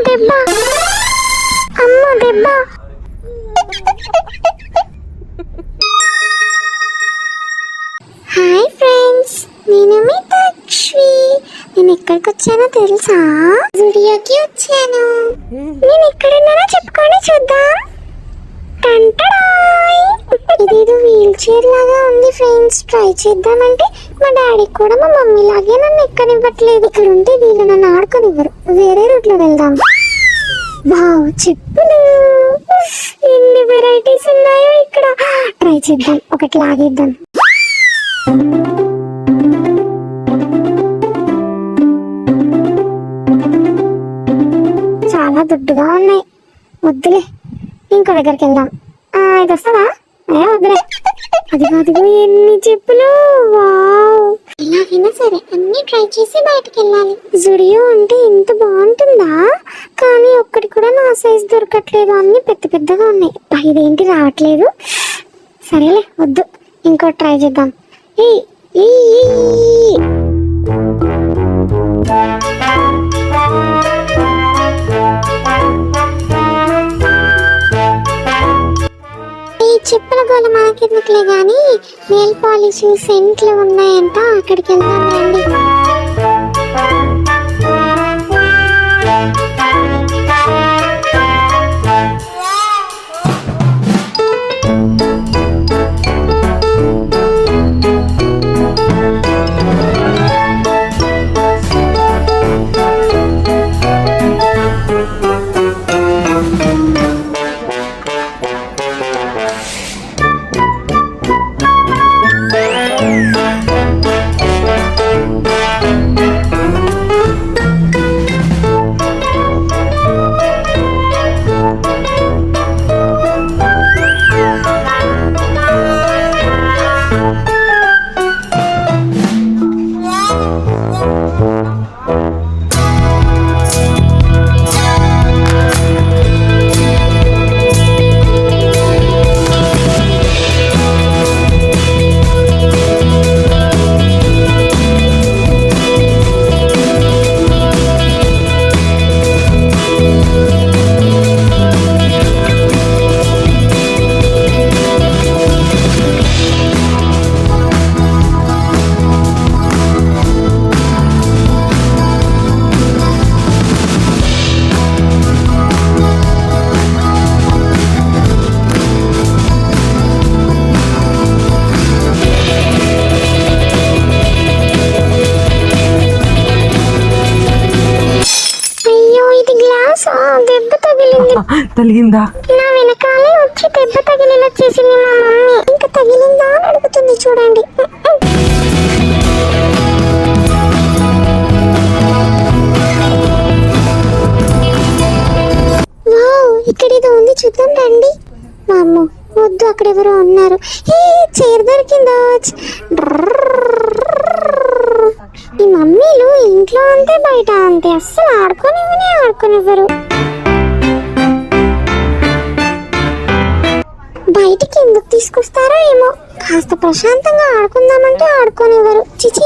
దెబ్బ, అమ్మ దెబ్బ. హాయ్ ఫ్రెండ్స్, నేను మీ తక్షి. నేను ఎక్కడికి వచ్చానో తెలుసా? జుడియోకి వచ్చాను. నేను ఎక్కడున్నానో చెప్పుకొని చూద్దాం. ఇదేదో వీల్ చైర్ లాగా ఉంది ఫ్రెండ్స్. ట్రై చేద్దామంటే మా డాడీ కూడా మా మమ్మీ లాగే నన్ను ఎక్కనివ్వట్లేదు. ఇక్కడ ఉంటే వీళ్ళు నన్ను ఆడుకోనివ్వరు. వేరే రూట్ లో వెళ్దాం. వావ్, చెప్పులు ఎన్ని వెరైటీస్ ఉన్నాయో ఇక్కడ. ట్రై చేద్దాం, ఒకటి లాగేద్దాం. చాలా దుడ్డుగా ఉన్నాయి, వద్దులే. ఇంకో దగ్గరికి వెళ్దాం. ఇది వస్తుందా? వద్దులే. అదిగో ఎన్ని చెప్పులు. వావ్, ఎలాగైనా సరే అన్ని ట్రై చేసి బయటకు వెళ్ళాలి. జుడియో అంటే ఇంత బాగుంటుందా? కానీ ఒక్కటి కూడా నా సైజ్ దొరకట్లేదు. అన్ని పెద్ద పెద్దగా ఉన్నాయి. ఇదేంటి రావట్లేదు? సరేలే, వద్దు. ఇంకో ట్రై చేద్దాం. చెప్పుల గోల మనకెందుకులే గానీ నెయిల్ పాలిష్ సెంట్లు ఉన్నాయంట, అక్కడికి వెళ్దాం రండి. దెబ్బ తగిలిందా? నా వెనకాలే వచ్చి దెబ్బ తగిలిలా చేసింది మా మమ్మీ. ఇంకా తగిలిందా అని అడుగుతుంది, చూడండి. వావ్, ఇక్కడ ఏదో ఉంది, చూద్దాం రండి. మా అమ్మ వద్దు, అక్కడెవరో ఉన్నారు. చైర్ దొరికిందా? ఈ మమ్మీలు ఇంట్లో అంతే బయట అంతే, అస్సలు ఆడుకోనివ్వరు. బయటికి ఎందుకు తీసుకొస్తారో ఏమో. కాస్త ప్రశాంతంగా ఆడుకుందామంటే ఆడుకోనివ్వరు. చిచి.